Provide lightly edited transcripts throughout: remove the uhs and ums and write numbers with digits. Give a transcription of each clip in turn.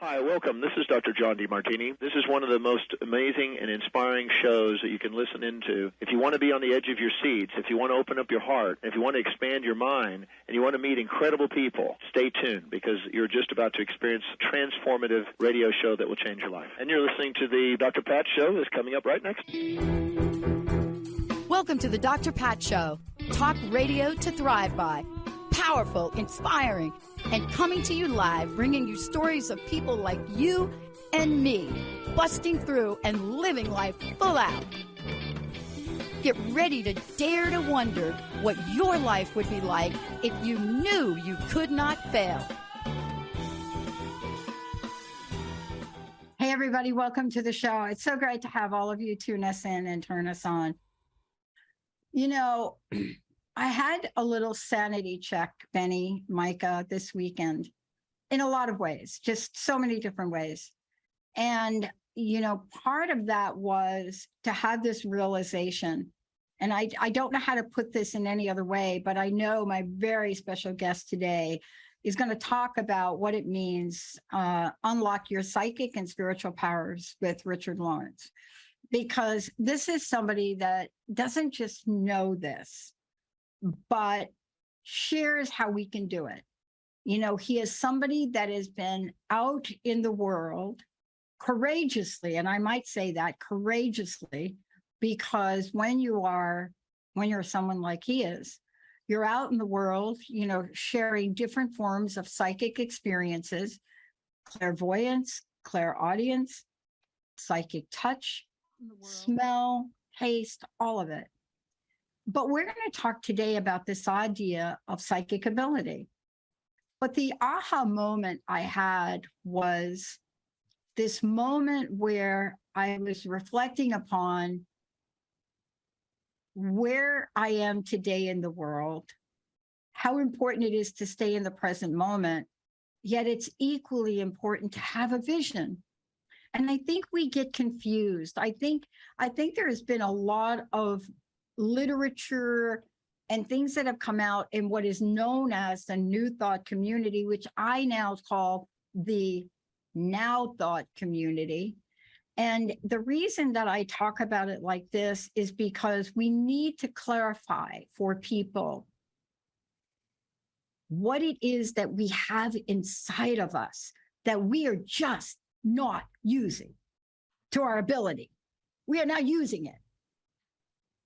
Hi, welcome. This is Dr. John DeMartini. This is one of the most amazing and inspiring shows that you can listen into. If you want to be on the edge of your seats, if you want to open up your heart, if you want to expand your mind, and you want to meet incredible people, stay tuned because you're just about to experience a transformative radio show that will change your life. And you're listening to the Dr. Pat Show that's coming up right next. Welcome to the Dr. Pat Show. Talk radio to thrive by. Powerful, inspiring, and coming to you live, bringing you stories of people like you and me, busting through and living life full out. Get ready to dare to wonder what your life would be like if you knew you could not fail. Hey, everybody, welcome to the show. It's so great to have all of you tune us in and turn us on. You know, I had a little sanity check, Benny, Micah, this weekend in a lot of ways, just so many different ways. And, you know, part of that was to have this realization. And I don't know how to put this in any other way, but I know my very special guest today is going to talk about what it means, unlock your psychic and spiritual powers with Richard Lawrence, because this is somebody that doesn't just know this, but shares how we can do it. You know, he is somebody that has been out in the world courageously, and I might say that courageously, because when you're someone like he is, you're out in the world, you know, sharing different forms of psychic experiences, clairvoyance, clairaudience, psychic touch, smell, taste, all of it. But we're going to talk today about this idea of psychic ability. But the aha moment I had was this moment where I was reflecting upon where I am today in the world, how important it is to stay in the present moment, yet it's equally important to have a vision. And I think we get confused. I think there has been a lot of literature and things that have come out in what is known as the New Thought community, which I now call the Now Thought community. And the reason that I talk about it like this is because we need to clarify for people what it is that we have inside of us that we are just not using to our ability. We are not using it.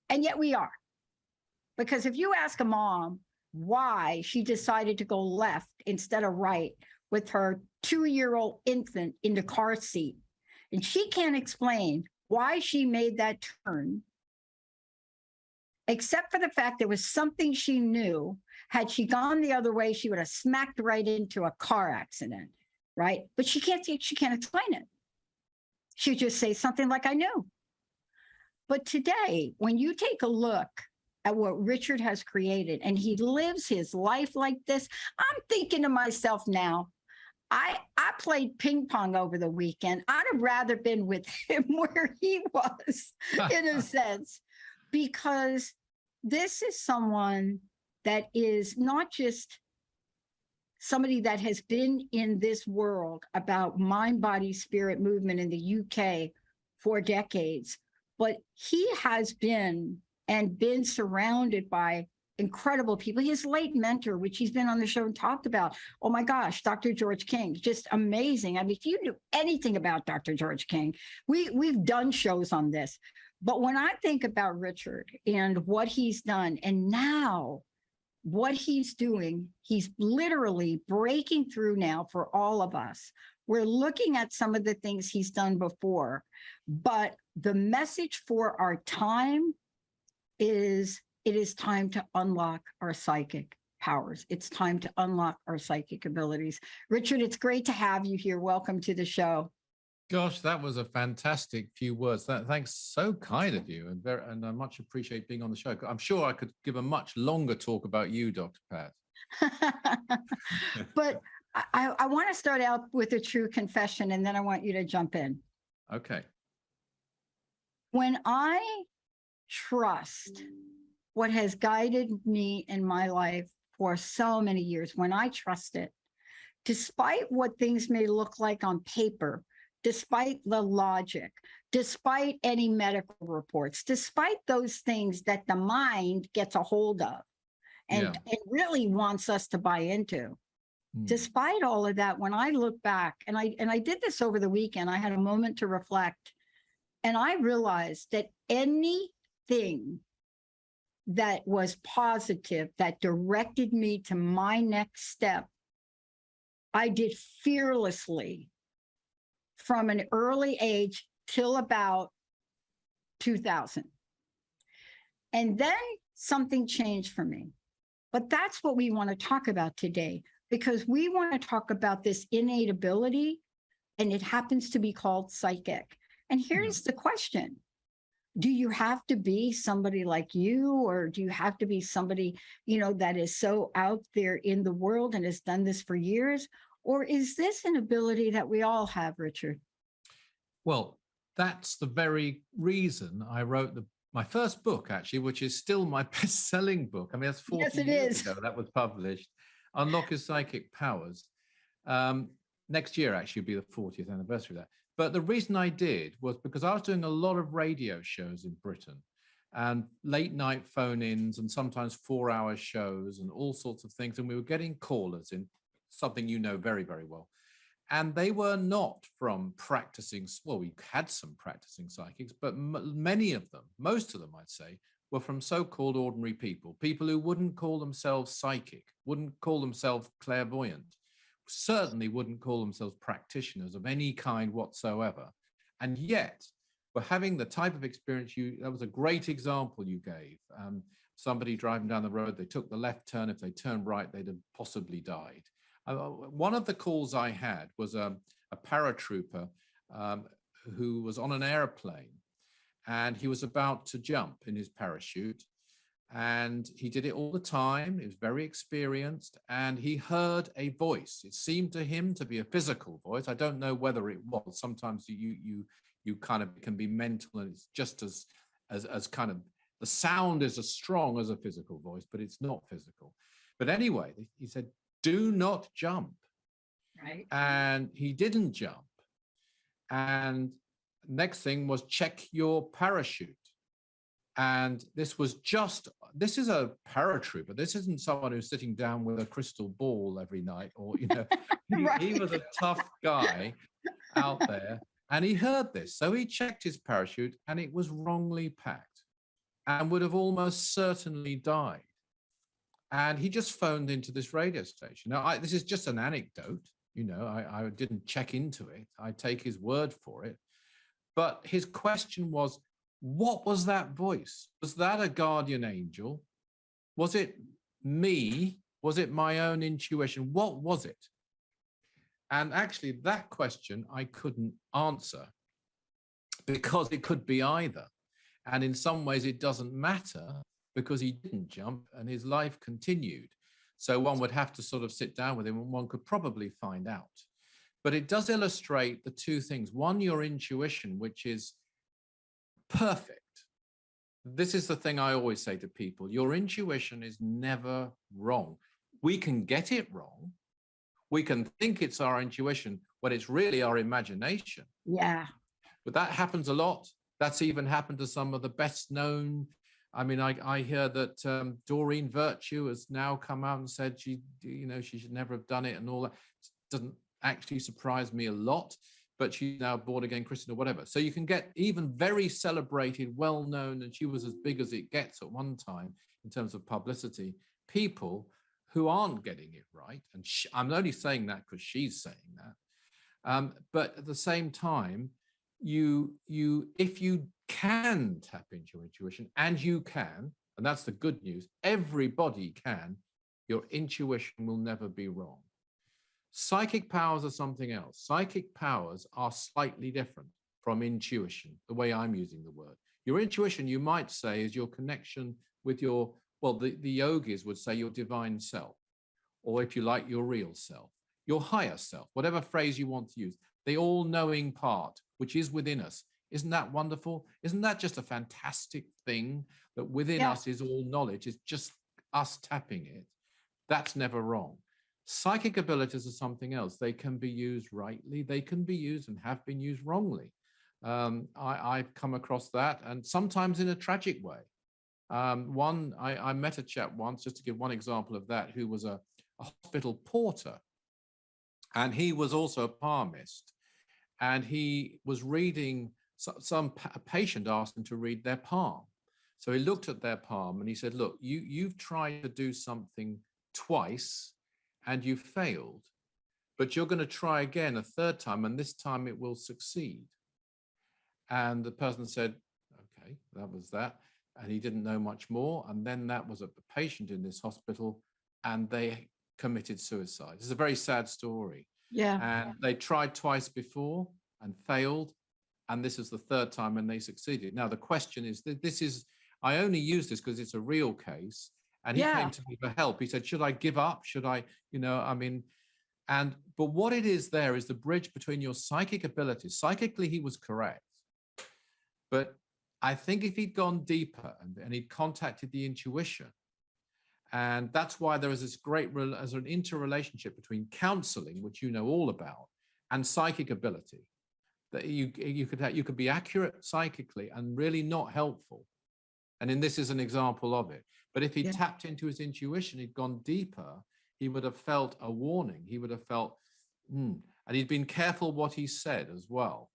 And yet we are. Because if you ask a mom why she decided to go left instead of right with her 2-year-old infant in the car seat, and she can't explain why she made that turn, except for the fact there was something she knew, had she gone the other way, she would have smacked right into a car accident, right? But she can't explain it. She'd just say something like, I knew. But today, when you take a look at what Richard has created, and he lives his life like this, I'm thinking to myself now, I played ping pong over the weekend. I'd have rather been with him where he was, in a sense, because this is someone that is not just somebody that has been in this world about mind, body, spirit movement in the UK for decades, but he has been surrounded by incredible people. His late mentor, which he's been on the show and talked about, oh my gosh, Dr. George King, just amazing. I mean, if you knew anything about Dr. George King, we've done shows on this. But when I think about Richard and what he's done, and now what he's doing, he's literally breaking through now for all of us. We're looking at some of the things he's done before, but the message for our time is it is time to unlock our psychic powers. It's time to unlock our psychic abilities. Richard, it's great to have you here. Welcome to the show. Gosh, that was a fantastic few words. Thanks, so kind of you, and I much appreciate being on the show. I'm sure I could give a much longer talk about you, Dr. Pat. But I want to start out with a true confession, and then I want you to jump in. Okay. When I trust what has guided me in my life for so many years, when I trust it, despite what things may look like on paper, despite the logic, despite any medical reports, despite those things that the mind gets a hold of and it really wants us to buy into. Despite all of that, when I look back, and I did this over the weekend, I had a moment to reflect, and I realized that anything that was positive, that directed me to my next step, I did fearlessly from an early age till about 2000. And then something changed for me. But that's what we want to talk about today, because we want to talk about this innate ability, and it happens to be called psychic. And here's the question. Do you have to be somebody like you, or do you have to be somebody, you know, that is so out there in the world and has done this for years? Or is this an ability that we all have, Richard? Well, that's the very reason I wrote my first book, actually, which is still my best-selling book. I mean, that's 40 years ago that was published, Unlock Your Psychic Powers. Next year, actually, will be the 40th anniversary of that. But the reason I did was because I was doing a lot of radio shows in Britain, and late night phone-ins and sometimes 4-hour shows and all sorts of things. And we were getting callers in, something you know very, very well. And they were not from practicing, well, we had some practicing psychics, but many of them, most of them, I'd say, were from so-called ordinary people, people who wouldn't call themselves psychic, wouldn't call themselves clairvoyant, certainly wouldn't call themselves practitioners of any kind whatsoever. And yet, we're having the type of experience that was a great example you gave. Somebody driving down the road, they took the left turn. If they turned right, they'd have possibly died. One of the calls I had was a paratrooper who was on an airplane, and he was about to jump in his parachute, and he did it all the time. He was very experienced, and he heard a voice. It seemed to him to be a physical voice. I don't know whether it was. Sometimes you kind of can be mental, and it's just as kind of, the sound is as strong as a physical voice, but it's not physical. But anyway, he said, do not jump. Right. And he didn't jump. And next thing was check your parachute. And this is a paratrooper. This isn't someone who's sitting down with a crystal ball every night, or, you know, Right. he was a tough guy out there. And he heard this. So he checked his parachute, and it was wrongly packed and would have almost certainly died. And he just phoned into this radio station. Now, this is just an anecdote. You know, I didn't check into it. I take his word for it. But his question was, what was that voice? Was that a guardian angel? Was it me? Was it my own intuition? What was it? And actually, that question I couldn't answer, because it could be either. And in some ways, it doesn't matter, because he didn't jump and his life continued. So one would have to sort of sit down with him, and one could probably find out. But it does illustrate the two things. One, your intuition, which is perfect. This is the thing I always say to people. Your intuition is never wrong. We can get it wrong. We can think it's our intuition when it's really our imagination. Yeah. But that happens a lot. That's even happened to some of the best known. I mean, I hear that Doreen Virtue has now come out and said she should never have done it and all that. It doesn't actually surprise me a lot, but she's now born again Christian or whatever. So you can get even very celebrated, well-known, and she was as big as it gets at one time in terms of publicity, people who aren't getting it right. And I'm only saying that because she's saying that. But at the same time, if you can tap into your intuition, and you can, and that's the good news, everybody can, your intuition will never be wrong. Psychic powers are something else. Psychic powers are slightly different from intuition, the way I'm using the word. Your intuition, you might say, is your connection with your, well, the yogis would say your divine self, or if you like, your real self, your higher self, whatever phrase you want to use, the all-knowing part, which is within us. Isn't that wonderful? Isn't that just a fantastic thing, that within us is all knowledge? It's just us tapping it. That's never wrong. Psychic abilities are something else. They can be used rightly. They can be used and have been used wrongly. I've come across that, and sometimes in a tragic way. I met a chap once, just to give one example of that, who was a hospital porter, and he was also a palmist, and he was reading, a patient asked him to read their palm. So he looked at their palm and he said, look, you've tried to do something twice and you failed, but you're going to try again a third time, and this time it will succeed. And the person said, okay, that was that. And he didn't know much more. And then that was a patient in this hospital, and they committed suicide. It's a very sad story. Yeah. And they tried twice before and failed. And this is the third time, and they succeeded. Now, the question is, I only use this because it's a real case. And he came to me for help. He said, should I give up? Should I, but what it is there is the bridge between your psychic abilities. Psychically, he was correct. But I think if he'd gone deeper and he'd contacted the intuition, and that's why there is this great, as an interrelationship between counseling, which you know all about, and psychic ability, that you could be accurate psychically and really not helpful. And this is an example of it. But if he tapped into his intuition, he'd gone deeper, he would have felt a warning. He would have felt, and he'd been careful what he said as well.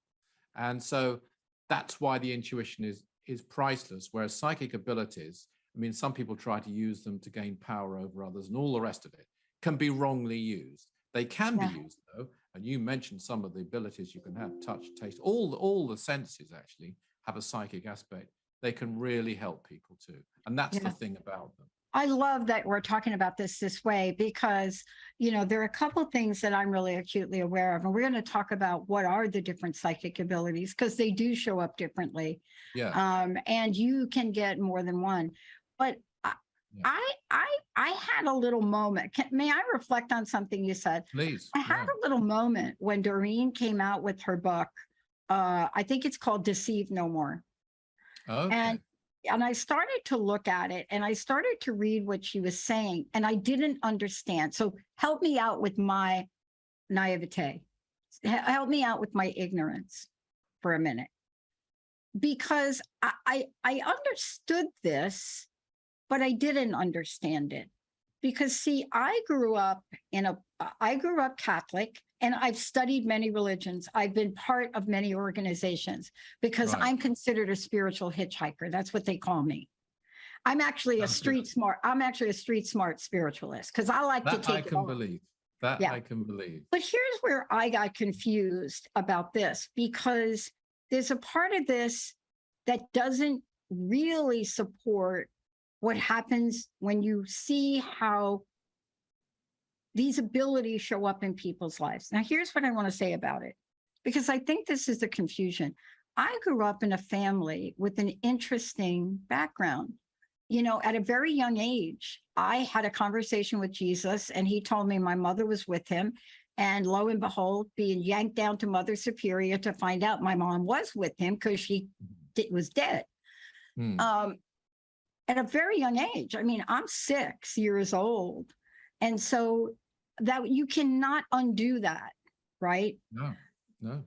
And so that's why the intuition is priceless, whereas psychic abilities, some people try to use them to gain power over others, and all the rest of it can be wrongly used. They can be used, though, and you mentioned some of the abilities you can have: touch, taste, all the senses actually have a psychic aspect. They can really help people too, and that's the thing about them. I love that we're talking about this way, because, there are a couple of things that I'm really acutely aware of. And we're going to talk about what are the different psychic abilities, because they do show up differently. Yeah. And you can get more than one. But I had a little moment. May I reflect on something you said? Please. I had a little moment when Doreen came out with her book. I think it's called Deceive No More. Okay. And I started to look at it, and I started to read what she was saying, and I didn't understand. So help me out with my naivete. Help me out with my ignorance for a minute. Because I understood this, but I didn't understand it. Because see, I grew up Catholic, and I've studied many religions. I've been part of many I'm considered a spiritual hitchhiker. That's what they call me. I'm actually a street smart spiritualist, because I like to take I can believe. But here's where I got confused about this, because there's a part of this that doesn't really support what happens when you see how these abilities show up in people's lives. Now, here's what I want to say about it, because I think this is the confusion. I grew up in a family with an interesting background. At a very young age, I had a conversation with Jesus, and he told me my mother was with him. And lo and behold, being yanked down to Mother Superior to find out my mom was with him because she was dead. At a very young age. I'm 6 years old. And so that you cannot undo that, right? No.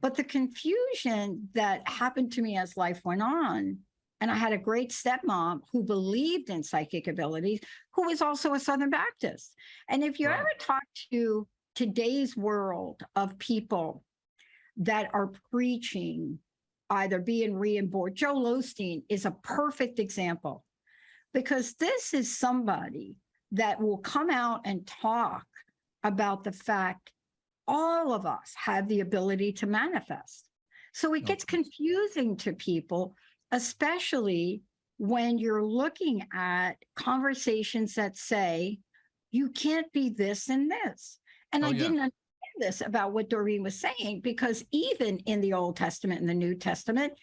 But the confusion that happened to me as life went on, and I had a great stepmom who believed in psychic abilities, who was also a Southern Baptist. And if you ever talk to today's world of people that are preaching, either being reborn, Joel Osteen is a perfect example, because this is somebody that will come out and talk about the fact all of us have the ability to manifest. So it gets confusing to people, especially when you're looking at conversations that say, you can't be this and this. And I didn't understand this about what Doreen was saying, because even in the Old Testament and the New Testament,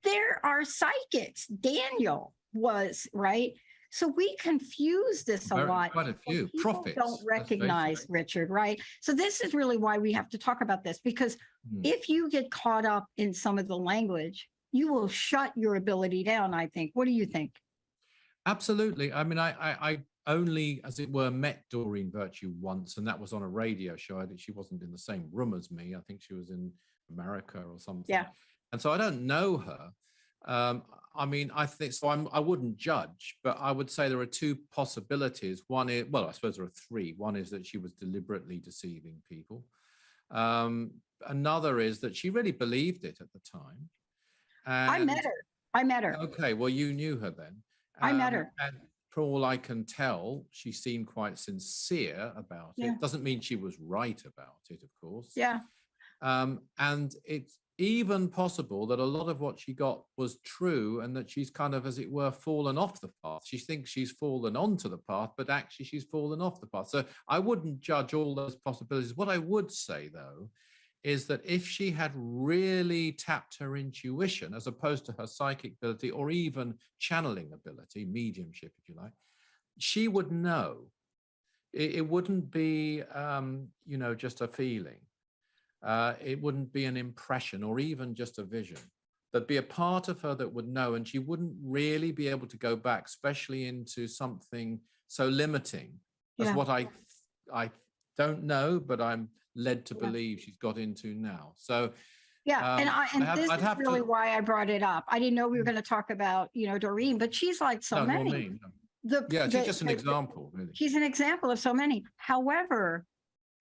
there are psychics. Daniel was, right? So we confuse this a lot. Quite a few prophets don't recognize, Richard, right? So this is really why we have to talk about this, because if you get caught up in some of the language, you will shut your ability down, I think. What do you think? Absolutely. I only, as it were, met Doreen Virtue once, and that was on a radio show. I think she wasn't in the same room as me. I think she was in America or something. Yeah. And so I don't know her. I mean, I think so. I wouldn't judge, but I would say there are two possibilities. One is, well, I suppose there are three. One is that she was deliberately deceiving people. Another is that she really believed it at the time. And I met her. Okay, well, you knew her then. I met her. And for all I can tell, she seemed quite sincere about it. Doesn't mean she was right about it, of course. Yeah. And it's even possible that a lot of what she got was true, and that she's kind of, as it were, fallen off the path. She thinks she's fallen onto the path, but actually she's fallen off the path. So I wouldn't judge all those possibilities. What I would say, though, is that if she had really tapped her intuition, as opposed to her psychic ability or even channeling ability, mediumship, if you like, she would know. It wouldn't be, just a feeling. It wouldn't be an impression or even just a vision. There'd be a part of her that would know, and she wouldn't really be able to go back, especially into something so limiting as what I don't know, but I'm led to believe she's got into now. So this is really why I brought it up. I didn't know we were going to talk about, Doreen, but she's like so many. She's just an example, really. She's an example of so many. However,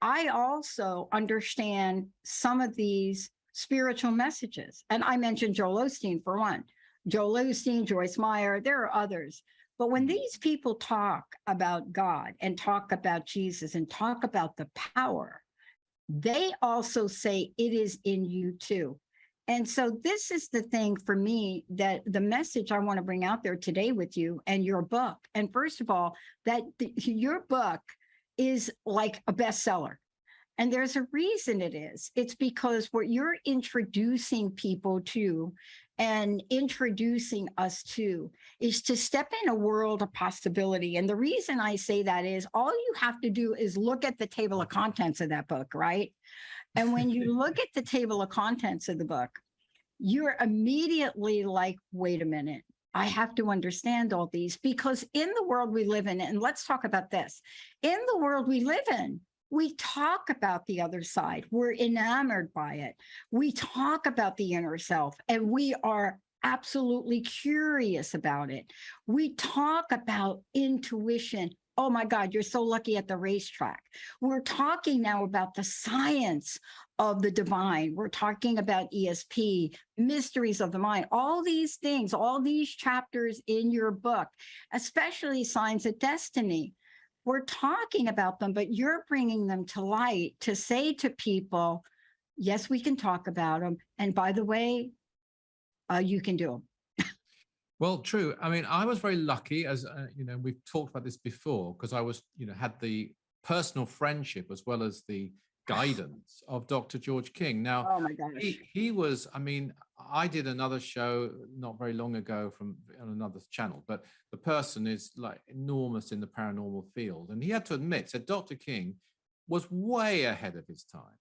I also understand some of these spiritual messages. And I mentioned Joel Osteen for one. Joel Osteen, Joyce Meyer, there are others. But when these people talk about God and talk about Jesus and talk about the power, they also say it is in you too. And so this is the thing for me, that the message I want to bring out there today with you and your book. And first of all, that your book is like a bestseller. And there's a reason it is. It's because what you're introducing people to and introducing us to is to step in a world of possibility. And the reason I say that is all you have to do is look at the table of contents of that book, right? And when you look at the table of contents of the book, you're immediately like, wait a minute, I have to understand all these, because in the world we live in, and let's talk about this, in the world we live in, we talk about the other side. We're enamored by it. We talk about the inner self, and we are absolutely curious about it. We talk about intuition. Oh my God, you're so lucky at the racetrack. We're talking now about the science of the divine. We're talking about ESP, mysteries of the mind, all these things, all these chapters in your book, especially Signs of Destiny. We're talking about them, but you're bringing them to light to say to people, yes, we can talk about them. And by the way, you can do them. Well, true. I mean, I was very lucky, as we've talked about this before, because I was, had the personal friendship as well as the guidance of Dr. George King. Now, oh my gosh, he was, I mean, I did another show not very long ago on another channel, but the person is like enormous in the paranormal field. And he had to admit that Dr. King was way ahead of his time.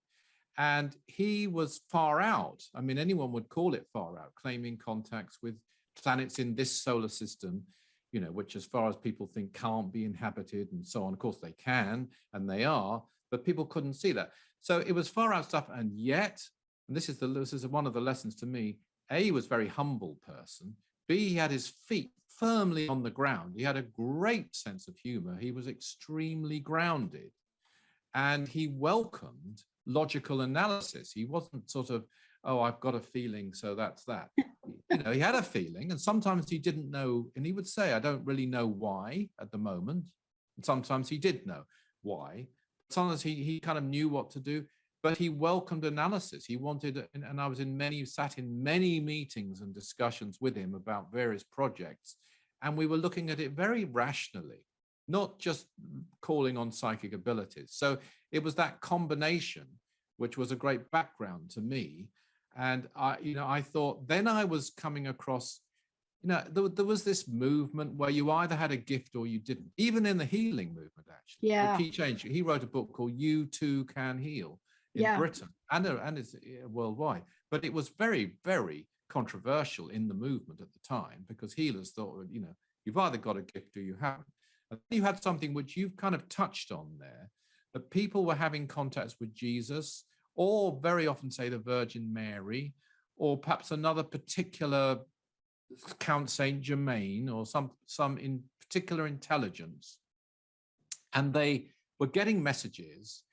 And he was far out. I mean, anyone would call it far out, claiming contacts with planets in this solar system, which as far as people think can't be inhabited and so on. Of course they can, and they are, but people couldn't see that. So it was far out stuff. And yet, and this is one of the lessons to me, A, he was a very humble person. B, he had his feet firmly on the ground. He had a great sense of humor. He was extremely grounded. And he welcomed logical analysis. He wasn't sort of, oh, I've got a feeling, so that's that. He had a feeling, and sometimes he didn't know, and he would say, I don't really know why at the moment. And sometimes he did know why. Sometimes he kind of knew what to do, but he welcomed analysis. He wanted, and I was sat in many meetings and discussions with him about various projects, and we were looking at it very rationally, not just calling on psychic abilities. So it was that combination, which was a great background to me. And I thought, then I was coming across, there was this movement where you either had a gift or you didn't, even in the healing movement, actually. Yeah. He changed. He wrote a book called You Too Can Heal in Britain and it's worldwide. But it was very, very controversial in the movement at the time, because healers thought, you've either got a gift or you haven't. And you had something which you've kind of touched on there, that people were having contacts with Jesus, or very often say the Virgin Mary, or perhaps another particular Count Saint Germain, or some in particular intelligence. And they were getting messages,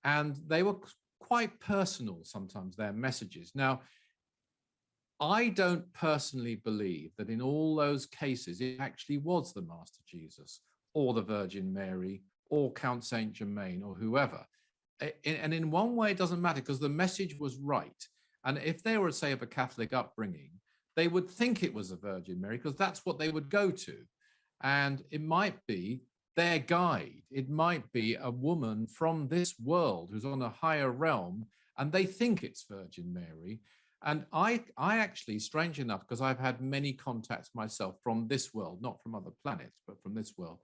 and they were quite personal sometimes, their messages. Now, I don't personally believe that in all those cases it actually was the Master Jesus or the Virgin Mary or Count Saint Germain or whoever. And in one way, it doesn't matter, because the message was right. And if they were, say, of a Catholic upbringing, they would think it was the Virgin Mary, because that's what they would go to. And it might be their guide. It might be a woman from this world who's on a higher realm, and they think it's Virgin Mary. And I actually, strange enough, because I've had many contacts myself from this world, not from other planets, but from this world,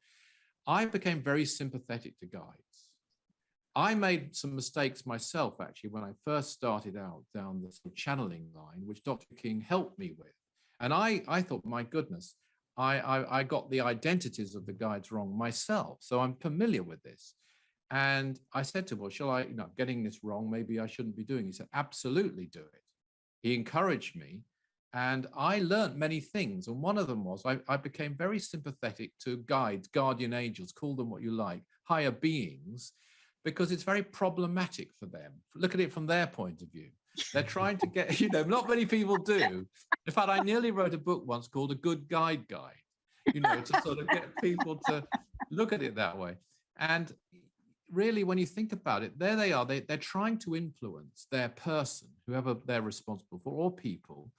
I became very sympathetic to guides. I made some mistakes myself, actually, when I first started out down the sort of channeling line, which Dr. King helped me with. And I thought, my goodness, I got the identities of the guides wrong myself. So I'm familiar with this. And I said to him, well, shall I, getting this wrong, maybe I shouldn't be doing it. He said, absolutely do it. He encouraged me, and I learned many things. And one of them was I became very sympathetic to guides, guardian angels, call them what you like, higher beings, because it's very problematic for them. Look at it from their point of view. They're trying to get, not many people do. In fact, I nearly wrote a book once called A Good Guide Guide, to sort of get people to look at it that way. And really, when you think about it, there they are. They're trying to influence their person, whoever they're responsible for, or people,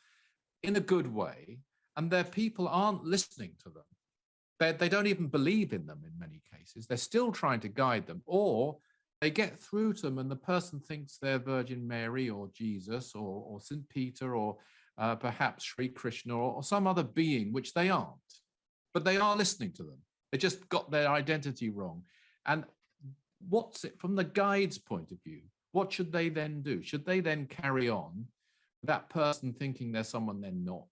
in a good way. And their people aren't listening to them. They don't even believe in them in many cases. They're still trying to guide them, or they get through to them and the person thinks they're Virgin Mary or Jesus or St. Peter or perhaps Sri Krishna or some other being, which they aren't. But they are listening to them. They just got their identity wrong. And what's it from the guide's point of view? What should they then do? Should they then carry on that person thinking they're someone they're not,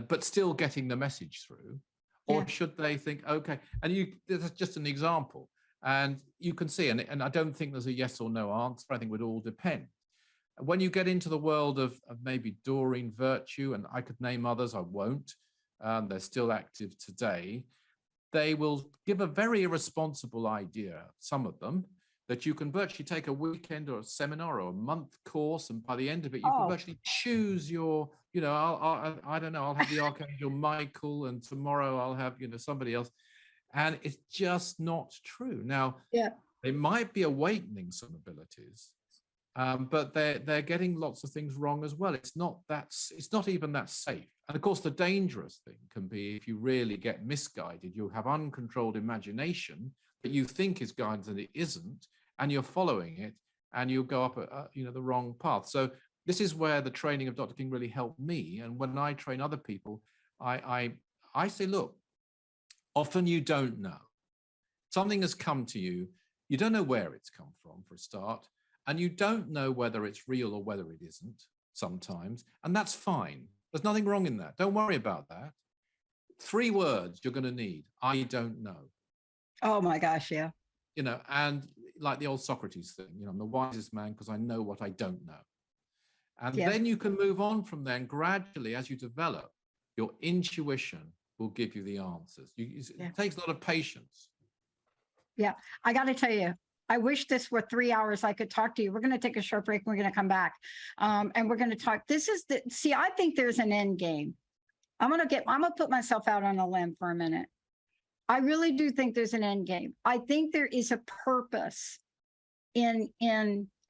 but still getting the message through? Or should they think, okay, and that's just an example. And you can see, and I don't think there's a yes or no answer. I think it would all depend. When you get into the world of maybe Doreen Virtue, and I could name others, I won't. They're still active today. They will give a very irresponsible idea, some of them, that you can virtually take a weekend or a seminar or a month course, and by the end of it, you can virtually choose your, I don't know, I'll have the Archangel Michael, and tomorrow I'll have, somebody else. And it's just not true. Now, they might be awakening some abilities, but they're getting lots of things wrong as well. It's not even that safe. And of course, the dangerous thing can be if you really get misguided, you have uncontrolled imagination that you think is guidance and it isn't, and you're following it, and you'll go up the wrong path. So this is where the training of Dr. King really helped me. And when I train other people, I say, look, often you don't know. Something has come to you. You don't know where it's come from, for a start, and you don't know whether it's real or whether it isn't sometimes, and that's fine. There's nothing wrong in that. Don't worry about that. 3 words you're going to need. I don't know. Oh my gosh, yeah. And like the old Socrates thing, I'm the wisest man because I know what I don't know. And then you can move on from there, and gradually, as you develop, your intuition will give you the answers. It takes a lot of patience. Yeah, I got to tell you, I wish this were 3 hours. I could talk to you. We're going to take a short break. We're going to come back, and we're going to talk. I think there's an end game. I'm going to put myself out on a limb for a minute. I really do think there's an end game. I think there is a purpose in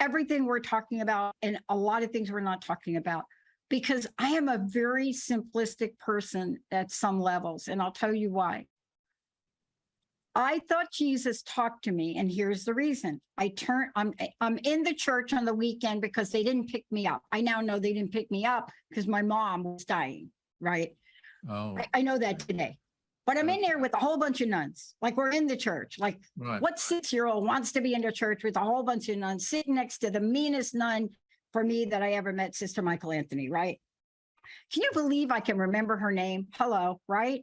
everything we're talking about, and a lot of things we're not talking about, because I am a very simplistic person at some levels, and I'll tell you why. I thought Jesus talked to me, and here's the reason. I'm in the church on the weekend because they didn't pick me up. I now know they didn't pick me up because my mom was dying, right? Oh. I know that today. But I'm in there with a whole bunch of nuns. Like, we're in the church. Like, what 6-year-old wants to be in the church with a whole bunch of nuns, sitting next to the meanest nun for me that I ever met, Sister Michael Anthony, right? Can you believe I can remember her name? Hello, right?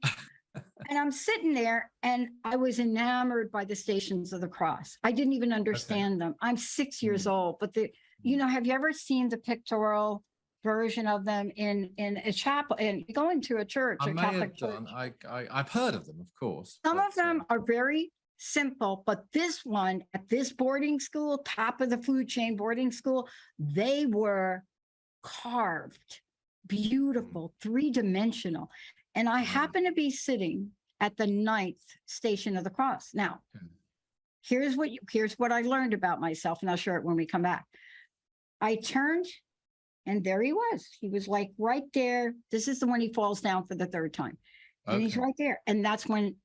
And I'm sitting there and I was enamored by the Stations of the Cross. I didn't even understand them. I'm 6 years old, but have you ever seen the pictorial version of them in a chapel and you go into a church, I a may Catholic have church? done. I've heard of them, of course. Some of them are very simple, but this one at this boarding school, top of the food chain boarding school, they were carved, beautiful, three-dimensional. And I happen to be sitting at the 9th Station of the Cross. Now, here's what I learned about myself, and I'll share it when we come back. I turned, and there he was. He was like right there. This is the one he falls down for the 3rd time. And he's right there. And that's when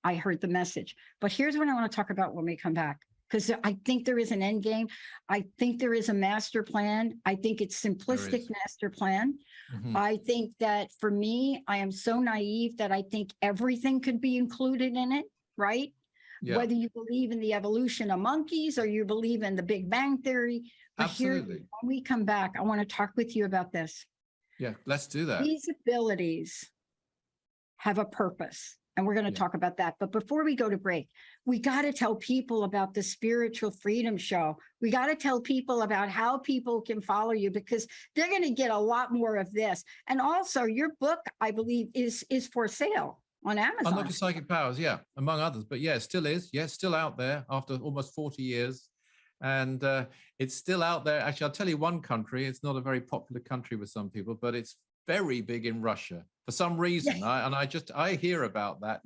I heard the message. But here's what I want to talk about when we come back, because I think there is an end game. I think there is a master plan. I think it's simplistic master plan. I think that for me, I am so naive that I think everything could be included in it, right? Yeah. Whether you believe in the evolution of monkeys or you believe in the Big Bang Theory. But absolutely. Here, when we come back, I want to talk with you about this. Yeah, let's do that. These abilities have a purpose. And we're going to talk about that. But before we go to break, we got to tell people about the Spiritual Freedom Show. We got to tell people about how people can follow you, because they're going to get a lot more of this. And also your book, I believe, is for sale on Amazon. Unlock Your Psychic Powers, yeah, among others. But yeah, it still is. Yeah, it's still out there after almost 40 years. And it's still out there. Actually, I'll tell you one country. It's not a very popular country with some people, but it's very big in Russia for some reason. I hear about that.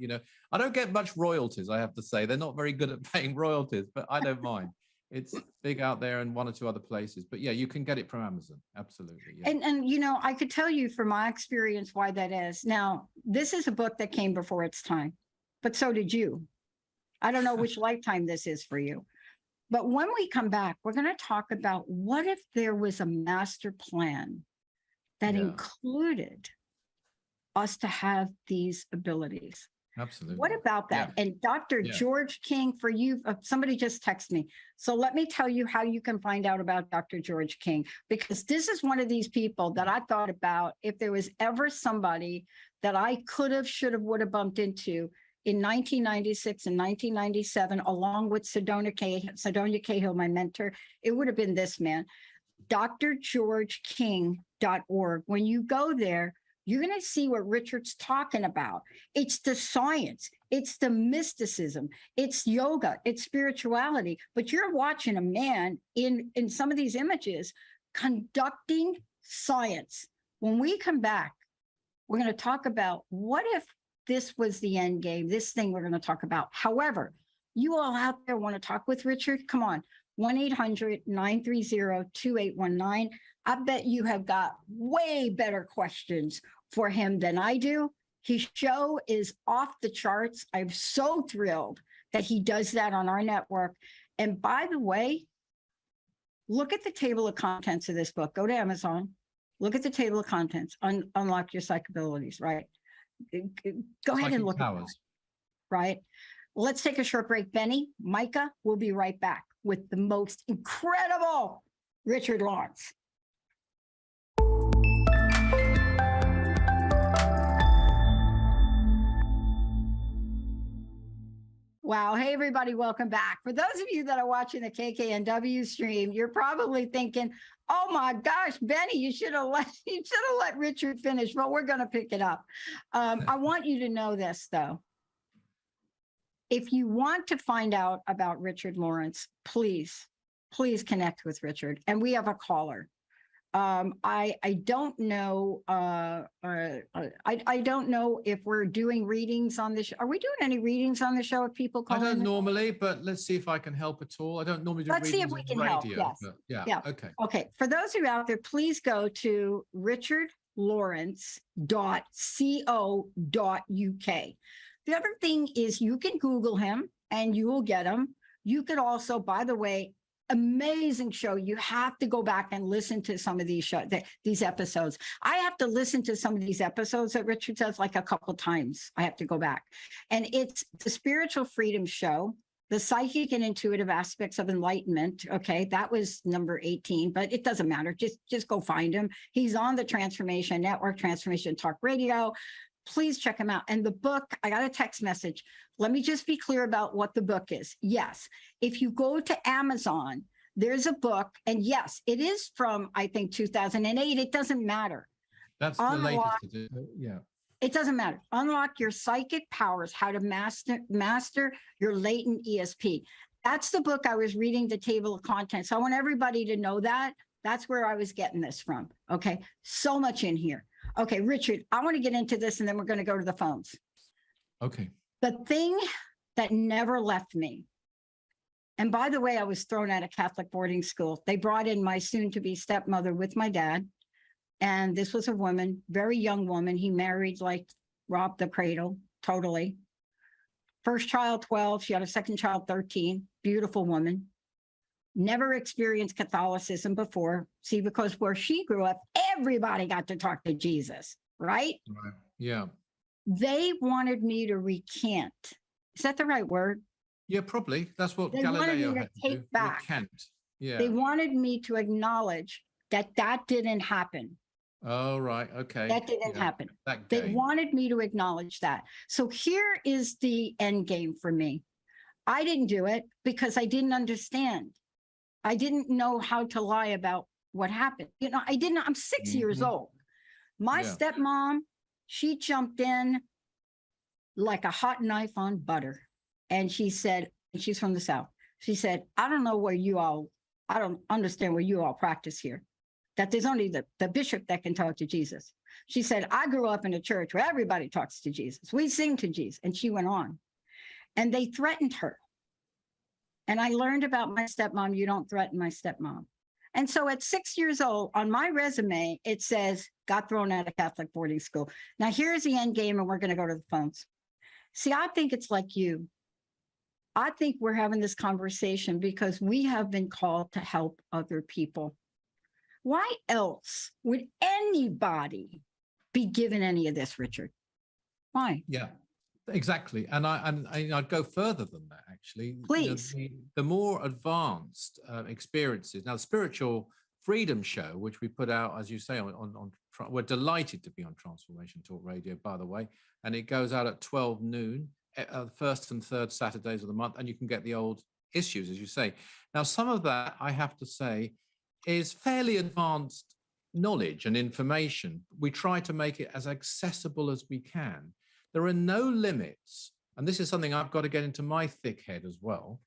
I don't get much royalties, I have to say. They're not very good at paying royalties, but I don't mind. It's big out there in 1 or 2 other places. But yeah, you can get it from Amazon. Absolutely. Yeah. And I could tell you from my experience why that is. Now, this is a book that came before its time, but so did you. I don't know which lifetime this is for you. But when we come back, we're going to talk about what if there was a master plan that included us to have these abilities. Absolutely. What about that? Yeah. And Dr. George King, for you, somebody just texted me. So let me tell you how you can find out about Dr. George King, because this is one of these people that I thought about if there was ever somebody that I could have, should have, would have bumped into in 1996 and 1997, along with Sedona Cahill, my mentor, it would have been this man, drgeorgeking.org. When you go there, you're going to see what Richard's talking about. It's the science, it's the mysticism, it's yoga, it's spirituality. But you're watching a man in some of these images conducting science. When we come back, we're going to talk about what if this was the end game, this thing we're going to talk about. However, you all out there want to talk with Richard? Come on, 1-800-930-2819. I bet you have got way better questions for him than I do. His show is off the charts. I'm so thrilled that he does that on our network. And by the way, look at the table of contents of this book. Go to Amazon, look at the table of contents, unlock your psychic abilities, right? Go ahead and look at that, right? Let's take a short break. Benny, Micah, we'll be right back with the most incredible Richard Lawrence. Wow. Hey, everybody. Welcome back. For those of you that are watching the KKNW stream, you're probably thinking, oh, my gosh, Benny, you should have let Richard finish. But we're going to pick it up. I want you to know this, though. If you want to find out about Richard Lawrence, please connect with Richard. And we have a caller. I don't know. I don't know if we're doing readings on this. Are we doing any readings on the show if people call? I don't normally, but let's see if I can help at all. I don't normally do readings. Let's see if we can help. Yes. Yeah. Okay. For those of you out there, please go to richardlawrence.co.uk. The other thing is you can Google him and you will get him. You could also, by the way, amazing show. You have to go back and listen to some of these these episodes. I have to listen to some of these episodes that Richard does like a couple times. I have to go back. And it's the Spiritual Freedom Show, the psychic and intuitive aspects of enlightenment. Okay, that was number 18, but it doesn't matter. Just go find him. He's on the Transformation Network, Transformation Talk Radio. Please check him out. And the book, I got a text message. Let me just be clear about what the book is. Yes, if you go to Amazon, there's a book, and yes, it is from, I think, 2008. It doesn't matter. That's the latest. Yeah. It doesn't matter. Unlock your psychic powers, how to master your latent ESP. That's the book I was reading, the table of contents. So I want everybody to know that. That's where I was getting this from. Okay. So much in here. Okay, Richard, I want to get into this and then we're going to go to the phones. Okay. The thing that never left me. And by the way, I was thrown out of Catholic boarding school. They brought in my soon-to-be stepmother with my dad. And this was a woman, very young woman. He married, like, robbed the cradle, totally. First child, 12. She had a second child, 13. Beautiful woman. Never experienced Catholicism before. See, because where she grew up, everybody got to talk to Jesus, right? Right. Yeah. They wanted me to recant. Is that the right word? Yeah, probably. That's what They Galileo wanted me had to to take do. back. Recant. Yeah. They wanted me to acknowledge that that didn't happen. Oh, right. Okay. That didn't happen. They wanted me to acknowledge that. So here is the end game for me. I didn't do it because I didn't understand. I didn't know how to lie about what happened. You know, I didn't. I'm 6 years old. My stepmom, she jumped in like a hot knife on butter. And she said, she's from the South. She said, I don't understand where you all practice here. That there's only the bishop that can talk to Jesus. She said, I grew up in a church where everybody talks to Jesus. We sing to Jesus. And she went on. And they threatened her. And I learned about my stepmom. You don't threaten my stepmom. And so at 6 years old, on my resume, it says, got thrown out of Catholic boarding school. Now, here's the end game, and we're going to go to the phones. See, I think it's like you. I think we're having this conversation because we have been called to help other people. Why else would anybody be given any of this, Richard? Why? Yeah, exactly. And I'd go further than that, actually. Please. You know, the more advanced experiences. Now, the Spiritual Freedom Show, which we put out, as you say, on we're delighted to be on Transformation Talk Radio, by the way, and it goes out at 12 noon, first and third Saturdays of the month, and you can get the old issues, as you say. Now, some of that, I have to say, is fairly advanced knowledge and information. We try to make it as accessible as we can. There are no limits, and this is something I've got to get into my thick head as well,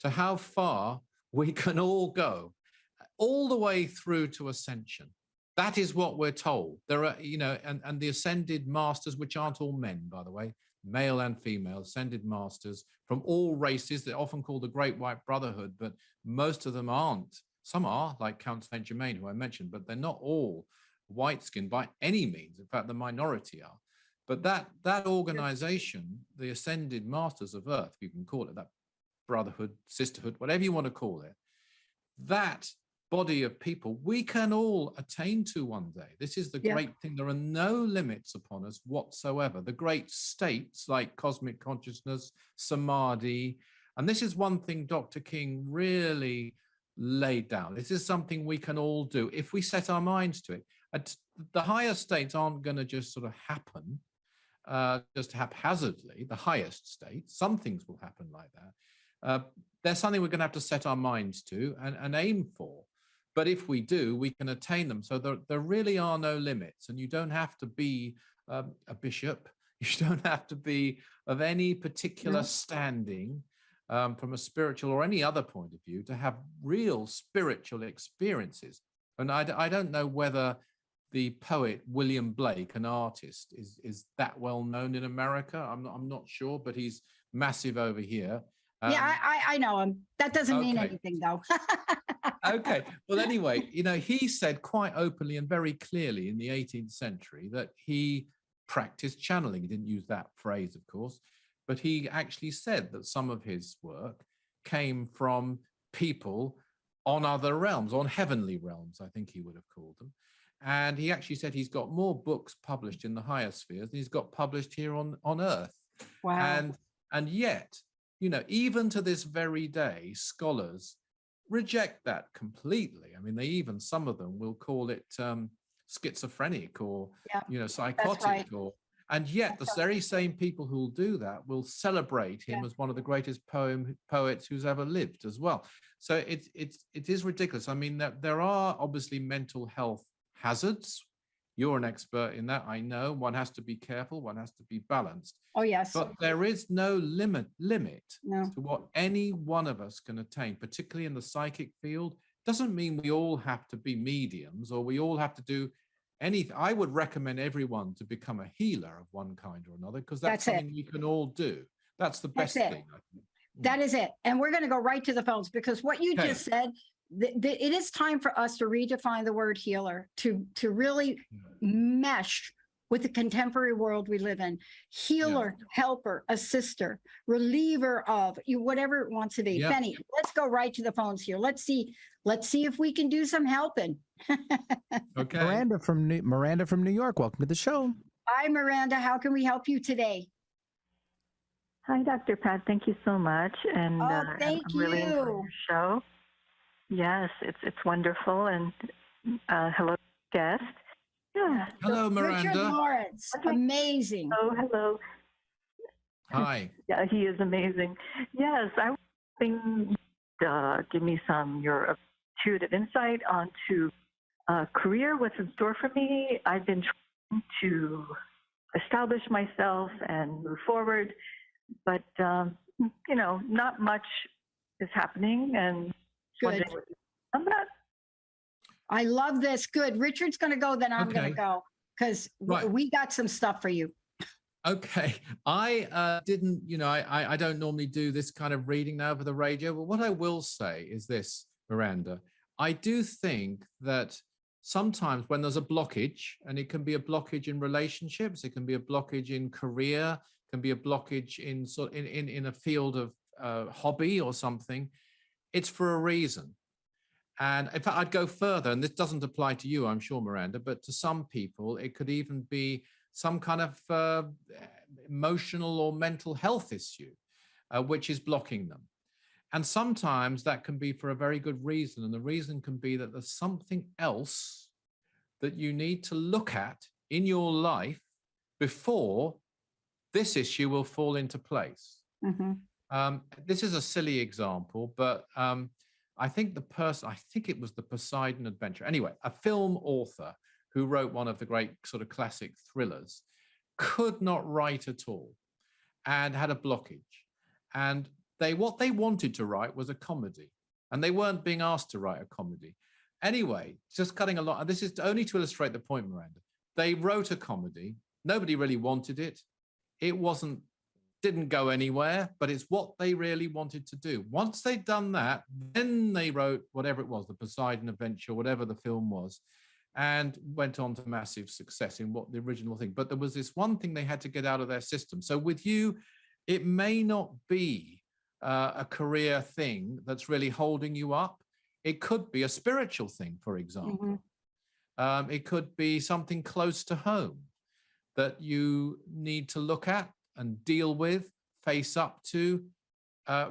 to how far we can all go, all the way through to ascension. That is what we're told. There are, you know, and the ascended masters, which aren't all men, by the way, male and female, ascended masters from all races. They're often called the Great White Brotherhood, but most of them aren't. Some are, like Count Saint Germain, who I mentioned, but they're not all white-skinned by any means. In fact, the minority are. But that organization, the Ascended Masters of Earth, you can call it that, brotherhood, sisterhood, whatever you want to call it, that body of people we can all attain to one day. This is the great thing. There are no limits upon us whatsoever. The great states like cosmic consciousness, samadhi, and this is one thing Dr. King really laid down. This is something we can all do if we set our minds to it. The higher states aren't going to just sort of happen just haphazardly. The highest states, some things will happen like that. There's something we're going to have to set our minds to and aim for. But if we do, we can attain them. So there really are no limits, and you don't have to be a bishop. You don't have to be of any particular standing from a spiritual or any other point of view to have real spiritual experiences. And I don't know whether the poet William Blake, an artist, is that well known in America. I'm not sure, but he's massive over here. I know him. That doesn't mean anything, though. Okay. Well, anyway, you know, he said quite openly and very clearly in the 18th century that he practiced channeling. He didn't use that phrase, of course, but he actually said that some of his work came from people on other realms, on heavenly realms, I think he would have called them. And he actually said he's got more books published in the higher spheres than he's got published here on Earth. Wow. And yet, you know, even to this very day, scholars reject that completely. I mean, some of them will call it schizophrenic or, you know, psychotic. And yet the very same people who will do that will celebrate him as one of the greatest poets who's ever lived as well. So it is ridiculous. I mean, there are obviously mental health hazards. You're an expert in that, I know. One has to be careful, one has to be balanced. Oh, yes. But there is no limit No. to what any one of us can attain, particularly in the psychic field. Doesn't mean we all have to be mediums or we all have to do anything. I would recommend everyone to become a healer of one kind or another, because that's something we can all do. That's the best thing, I think. That is it. And we're going to go right to the phones, because what you just said, it is time for us to redefine the word healer, to really mesh with the contemporary world we live in. Healer, helper, assister, reliever of, whatever it wants to be. Benny, let's go right to the phones here. Let's see if we can do some helping. Okay. Miranda from New York, welcome to the show. Hi, Miranda. How can we help you today? Hi, Dr. Pat. Thank you so much. And thank I'm really enjoying your show. Yes, it's wonderful. And hello, guest. Yeah. Hello, Miranda. Richard Lawrence. Amazing. Oh, hello. Hi. Yeah, he is amazing. Yes, I was hoping give me your intuitive insight onto career, what's in store for me. I've been trying to establish myself and move forward, but not much is happening. And good. I love this. Good. Richard's going to go, then I'm going to go, because we got some stuff for you. Okay. I didn't, I don't normally do this kind of reading now over the radio, but what I will say is this, Miranda. I do think that sometimes when there's a blockage, and it can be a blockage in relationships, it can be a blockage in career, it can be a blockage in a field of hobby or something, it's for a reason. And in fact, I'd go further, and this doesn't apply to you, I'm sure, Miranda, but to some people, it could even be some kind of emotional or mental health issue, which is blocking them. And sometimes that can be for a very good reason. And the reason can be that there's something else that you need to look at in your life before this issue will fall into place. Mm-hmm. This is a silly example, but I think it was the Poseidon Adventure. Anyway, a film author who wrote one of the great sort of classic thrillers could not write at all and had a blockage. And what they wanted to write was a comedy, and they weren't being asked to write a comedy. Anyway, just cutting a lot. And this is only to illustrate the point, Miranda. They wrote a comedy. Nobody really wanted it. It didn't go anywhere, but it's what they really wanted to do. Once they'd done that, then they wrote whatever it was, the Poseidon Adventure, whatever the film was, and went on to massive success in what the original thing. But there was this one thing they had to get out of their system. So with you, it may not be a career thing that's really holding you up. It could be a spiritual thing, for example. Mm-hmm. It could be something close to home that you need to look at and deal with, face up to,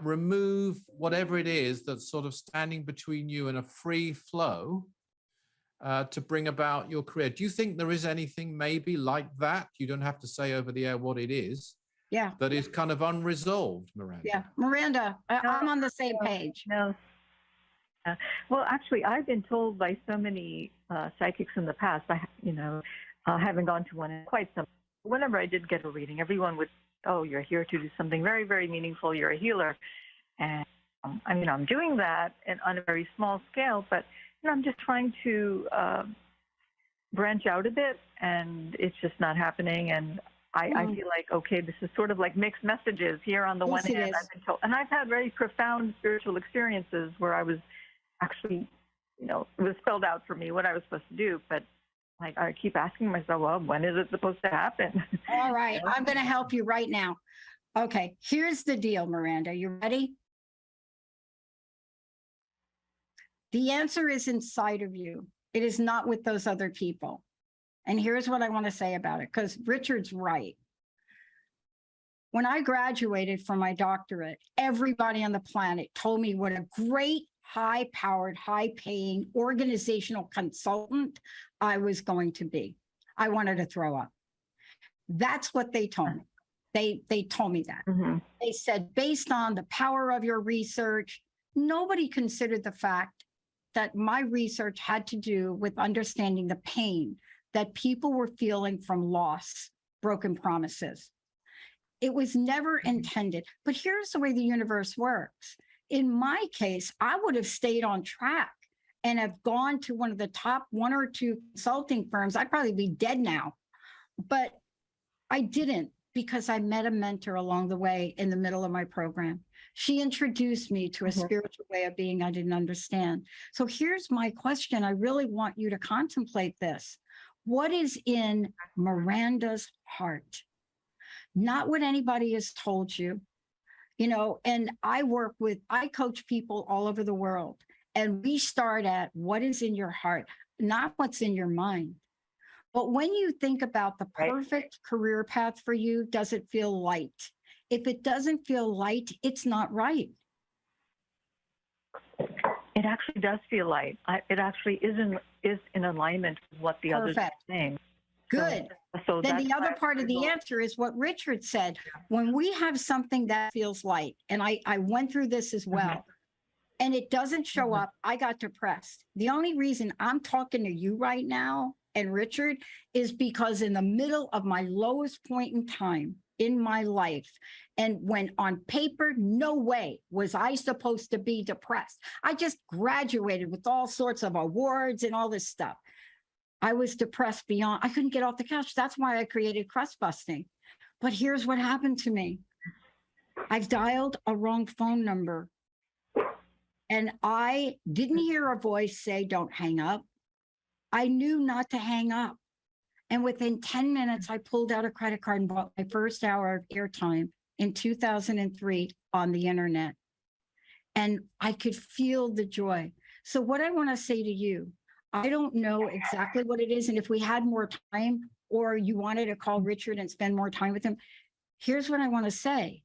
remove whatever it is that's sort of standing between you and a free flow to bring about your career. Do you think there is anything maybe like that? You don't have to say over the air what it is. Yeah. That is kind of unresolved, Miranda. Yeah. Miranda, I'm on the same page. No. Well, actually, I've been told by so many psychics in the past, I haven't gone to one in quite some. Whenever I did get a reading, everyone would, oh, you're here to do something very, very meaningful. You're a healer. And I'm doing that on a very small scale, but I'm just trying to branch out a bit, and it's just not happening. And I feel like, okay, this is sort of like mixed messages here on the one hand. I've been told, and I've had very profound spiritual experiences where I was actually, it was spelled out for me what I was supposed to do, but like I keep asking myself, well, when is it supposed to happen? All right, I'm going to help you right now. Okay, here's the deal, Miranda. You ready? The answer is inside of you. It is not with those other people. And here's what I want to say about it, because Richard's right. When I graduated from my doctorate, everybody on the planet told me what a great, high-powered, high-paying organizational consultant I was going to be. I wanted to throw up. That's what they told me. They told me that. Mm-hmm. They said, based on the power of your research, nobody considered the fact that my research had to do with understanding the pain that people were feeling from loss, broken promises. It was never intended. But here's the way the universe works. In my case, I would have stayed on track and have gone to one of the top 1 or 2 consulting firms. I'd probably be dead now. But I didn't, because I met a mentor along the way in the middle of my program. She introduced me to a spiritual way of being I didn't understand. So here's my question. I really want you to contemplate this. What is in Miranda's heart? Not what anybody has told you, and I coach people all over the world, and we start at what is in your heart, not what's in your mind. But when you think about the perfect career path for you, does it feel light? If it doesn't feel light, it's not right. It actually does feel light. It actually is in alignment with what the others are saying. Good. So then the other part of the answer is what Richard said. When we have something that feels light, and I went through this as well, and it doesn't show up, I got depressed. The only reason I'm talking to you right now and Richard is because in the middle of my lowest point in time in my life, and when on paper, no way was I supposed to be depressed. I just graduated with all sorts of awards and all this stuff. I was depressed beyond, I couldn't get off the couch. That's why I created Crust Busting. But here's what happened to me. I dialed a wrong phone number, and I didn't hear a voice say, don't hang up. I knew not to hang up. And within 10 minutes, I pulled out a credit card and bought my first hour of airtime in 2003 on the internet. And I could feel the joy. So what I want to say to you, I don't know exactly what it is. And if we had more time, or you wanted to call Richard and spend more time with him, here's what I want to say.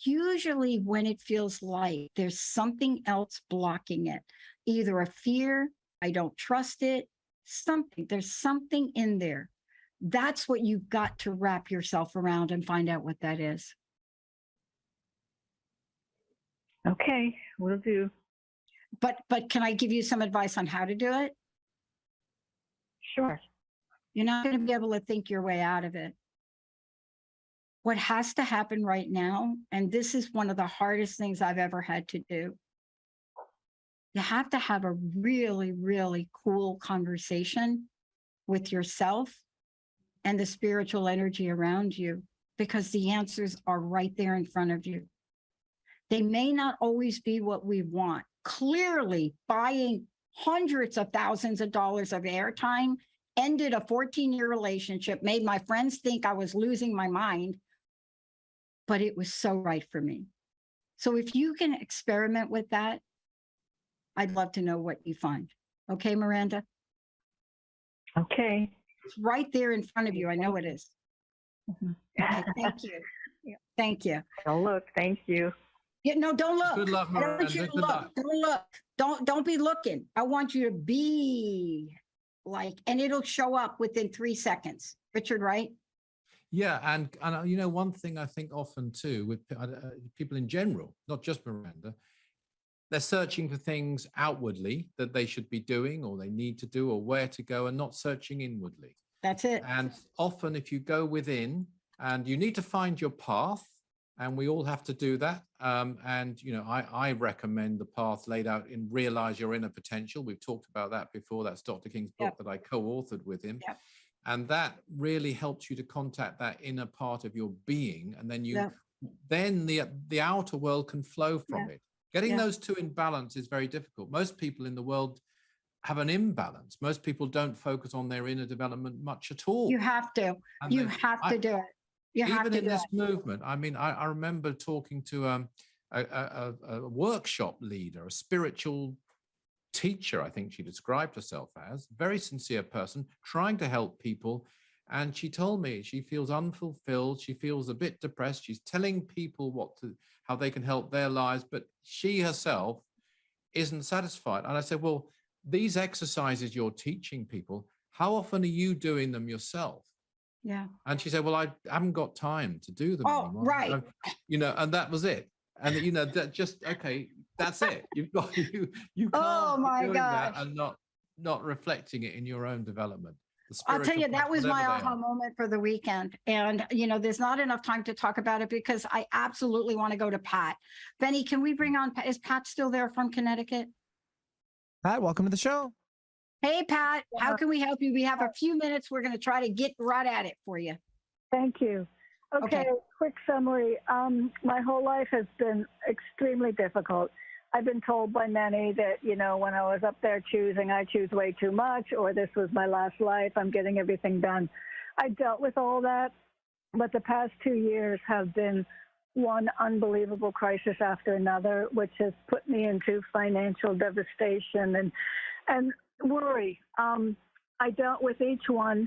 Usually when it feels light, there's something else blocking it. Either a fear, I don't trust it, something. There's something in there. That's what you've got to wrap yourself around and find out what that is. Okay, will do. But can I give you some advice on how to do it? Sure. You're not going to be able to think your way out of it. What has to happen right now, and this is one of the hardest things I've ever had to do, you have to have a really, really cool conversation with yourself and the spiritual energy around you, because the answers are right there in front of you. They may not always be what we want. Clearly, buying hundreds of thousands of dollars of airtime ended a 14-year relationship, made my friends think I was losing my mind, but it was so right for me. So if you can experiment with that, I'd love to know what you find. Okay, Miranda? Okay. It's right there in front of you. I know it is. Okay, thank you. Thank you. I'll look. Thank you. Yeah, no, don't look. Good luck, I don't want you to look. Don't look. Don't be looking. I want you to be like, and it'll show up within 3 seconds. Richard, right? Yeah, and one thing I think often too with people in general, not just Miranda, they're searching for things outwardly that they should be doing or they need to do or where to go, and not searching inwardly. That's it. And often if you go within, and you need to find your path, and we all have to do that. I recommend the path laid out in Realize Your Inner Potential. We've talked about that before. That's Dr. King's book that I co-authored with him. Yep. And that really helps you to contact that inner part of your being. And then then the outer world can flow from it. Getting those two in balance is very difficult. Most people in the world have an imbalance. Most people don't focus on their inner development much at all. You have to. You have to do it. Even in this movement, I mean, I remember talking to a workshop leader, a spiritual teacher, I think she described herself as, very sincere person, trying to help people. And she told me she feels unfulfilled. She feels a bit depressed. She's telling people how they can help their lives, but she herself isn't satisfied. And I said, well, these exercises you're teaching people, how often are you doing them yourself? Yeah. And she said, well, I haven't got time to do them anymore. Right. And that was it. And, that just, okay, that's it. You've got, you can't be doing that and not reflecting it in your own development. I'll tell you, that was my aha moment for the weekend. And, there's not enough time to talk about it because I absolutely want to go to Pat. Benny, can we bring on, is Pat still there from Connecticut? Pat, welcome to the show. Hey, Pat, how can we help you? We have a few minutes. We're going to try to get right at it for you. Thank you. Okay. Quick summary. My whole life has been extremely difficult. I've been told by many that, when I was up there choosing, I choose way too much, or this was my last life, I'm getting everything done. I dealt with all that, but the past 2 years have been one unbelievable crisis after another, which has put me into financial devastation and worry. I dealt with each one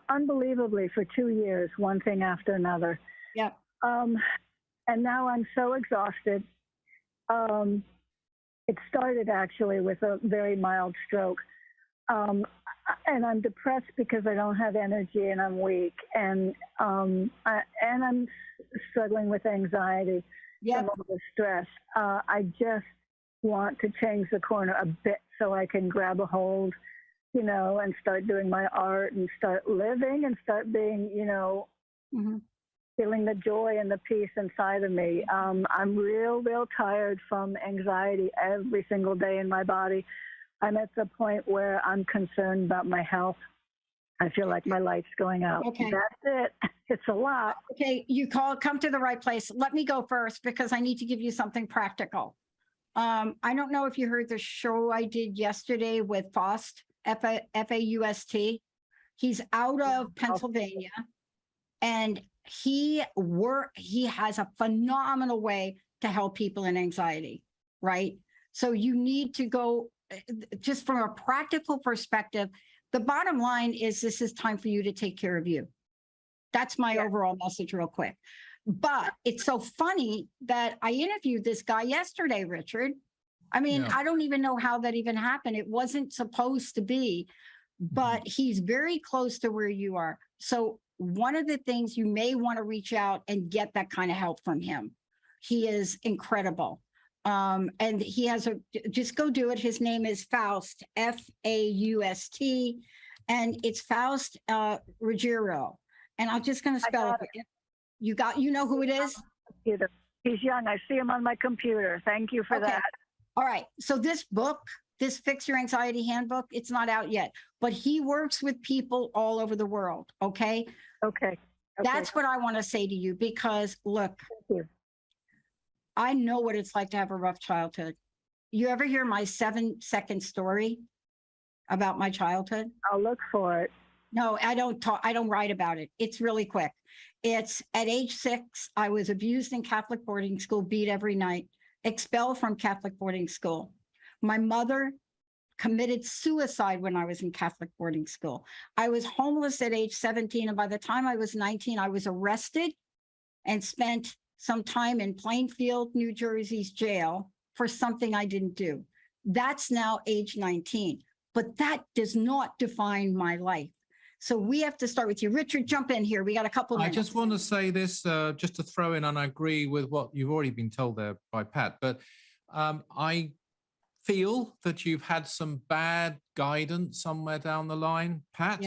unbelievably for 2 years, one thing after another. Yeah. And now I'm so exhausted. It started actually with a very mild stroke. And I'm depressed because I don't have energy and I'm weak. And I'm struggling with anxiety from all the stress. I just want to change the corner a bit so I can grab a hold, and start doing my art and start living and start being, feeling the joy and the peace inside of me. I'm real tired from anxiety every single day in my body. I'm at the point where I'm concerned about my health. I feel like my light's going out. Okay. That's it. It's a lot. Okay, come to the right place. Let me go first because I need to give you something practical. I don't know if you heard the show I did yesterday with Faust, Faust. He's out of Pennsylvania, and he has a phenomenal way to help people in anxiety, right? So you need to go, just from a practical perspective, the bottom line is this is time for you to take care of you. That's my overall message real quick. But it's so funny that I interviewed this guy yesterday, Richard. I mean, I don't even know how that even happened. It wasn't supposed to be, but he's very close to where you are. So one of the things you may want to reach out and get that kind of help from him. He is incredible. And he has just go do it. His name is Faust, Faust, and it's Faust Rogero. And I'm just going to spell it. You know who it is? He's young. I see him on my computer. Thank you for that. All right. So this book, this Fix Your Anxiety Handbook, it's not out yet, but he works with people all over the world. Okay. Okay. That's what I want to say to you because look, I know what it's like to have a rough childhood. You ever hear my 7-second story about my childhood? I'll look for it. No, I don't write about it. It's really quick. It's at age 6, I was abused in Catholic boarding school, beat every night, expelled from Catholic boarding school. My mother committed suicide when I was in Catholic boarding school. I was homeless at age 17. And by the time I was 19, I was arrested and spent some time in Plainfield, New Jersey's jail for something I didn't do. That's now age 19, but that does not define my life. So we have to start with you. Richard, jump in here. We got a couple minutes. I just want to say this, just to throw in, and I agree with what you've already been told there by Pat, but I feel that you've had some bad guidance somewhere down the line, Pat,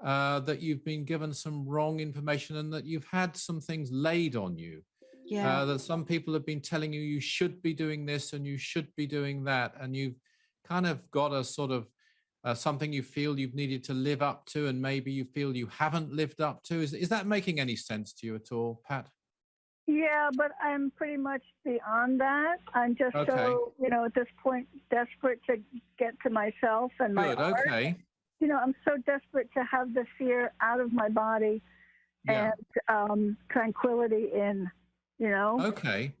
that you've been given some wrong information and that you've had some things laid on you. That some people have been telling you you should be doing this and you should be doing that, and you've kind of got a sort of something you feel you've needed to live up to, and maybe you feel you haven't lived up to. Is that making any sense to you at all, Pat? Yeah, but I'm pretty much beyond that. I'm just so, at this point, desperate to get to myself and my art. Okay. I'm so desperate to have the fear out of my body and tranquility in, Okay.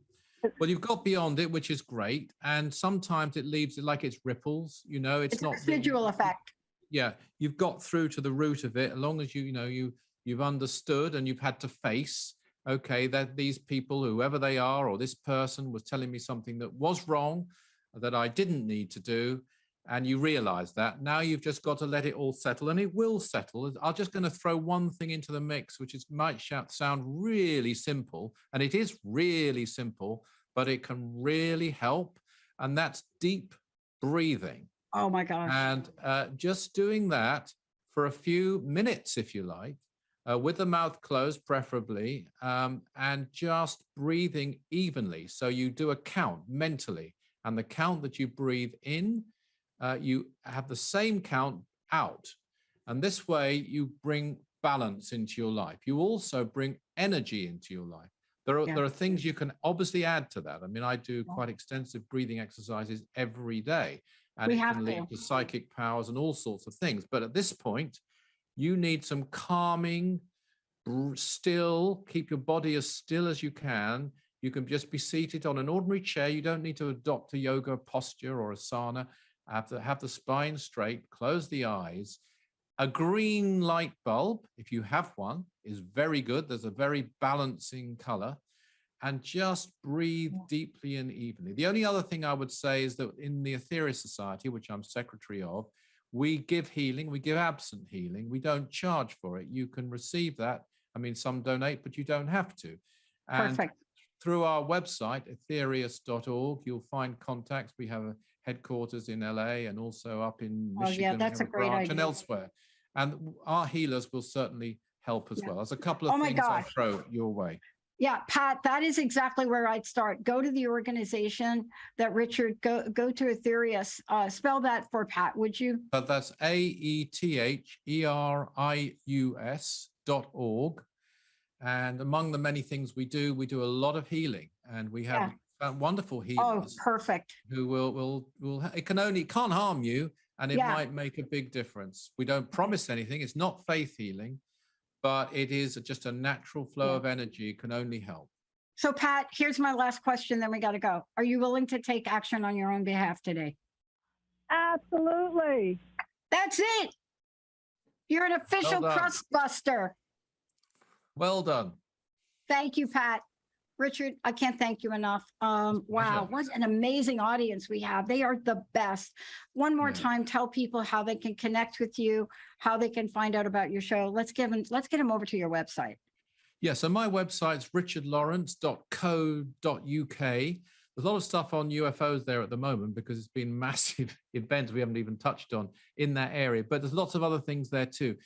Well, you've got beyond it, which is great. And sometimes it leaves it like it's ripples, it's not a residual effect. Yeah. You've got through to the root of it, as long as you've understood and you've had to face, okay, that these people, whoever they are, or this person was telling me something that was wrong, that I didn't need to do. and you realize that. Now you've just got to let it all settle, and it will settle. I'm just going to throw one thing into the mix, which might sound really simple, and it is really simple, but it can really help, and that's deep breathing. Oh my gosh. And just doing that for a few minutes, if you like, with the mouth closed preferably, and just breathing evenly. So you do a count mentally, and the count that you breathe in, you have the same count out. And this way you bring balance into your life. You also bring energy into your life. There are things you can obviously add to that. I mean, I do quite extensive breathing exercises every day, and it can lead to psychic powers and all sorts of things. But at this point, you need some calming, still, keep your body as still as you can. You can just be seated on an ordinary chair. You don't need to adopt a yoga posture or asana. Have the spine straight, close the eyes. A green light bulb, if you have one, is very good. There's a very balancing color. And just breathe deeply and evenly. The only other thing I would say is that in the Etheria Society, which I'm secretary of, we give healing, we give absent healing. We don't charge for it. You can receive that. I mean, some donate, but you don't have to. And perfect. Through our website, etherius.org, you'll find contacts. We have a headquarters in LA and also up in Michigan, that's a great idea. and elsewhere. And our healers will certainly help as well. There's a couple of things I'll throw your way. Yeah, Pat, that is exactly where I'd start. Go to the organization that Richard, go to Etherius. Spell that for Pat, would you? But that's AETHERIUS.org. And among the many things we do a lot of healing, and we have wonderful healers. Oh, perfect. Who will it can't harm you, and it might make a big difference. We don't promise anything. It's not faith healing, but it is just a natural flow of energy. It can only help. So Pat, here's my last question, then we got to go. Are you willing to take action on your own behalf today? Absolutely. That's it. You're an official crust buster. Well done. Thank you, Pat. Richard, I can't thank you enough. Wow, what an amazing audience we have. They are the best. One more time, tell people how they can connect with you, how they can find out about your show. Let's get them over to your website. Yeah, so my website's richardlawrence.co.uk. There's a lot of stuff on UFOs there at the moment because it's been massive events we haven't even touched on in that area, but there's lots of other things there too.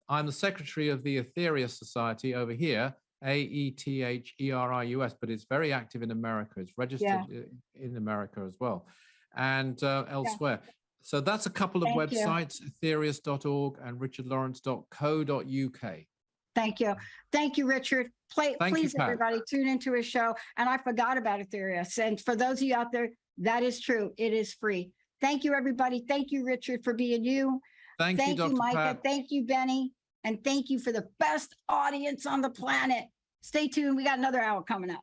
I'm the secretary of the Etheria Society over here, AETHERIUS, but it's very active in America. It's registered in America as well, and elsewhere. So that's a couple of websites, etherius.org and richardlawrence.co.uk. Thank you. Thank you, Richard. Please, everybody, tune into his show. And I forgot about Etherius. And for those of you out there, that is true. It is free. Thank you, everybody. Thank you, Richard, for being you. Thank you, Dr. Micah. Pat. Thank you, Benny. And thank you for the best audience on the planet. Stay tuned. We got another hour coming up.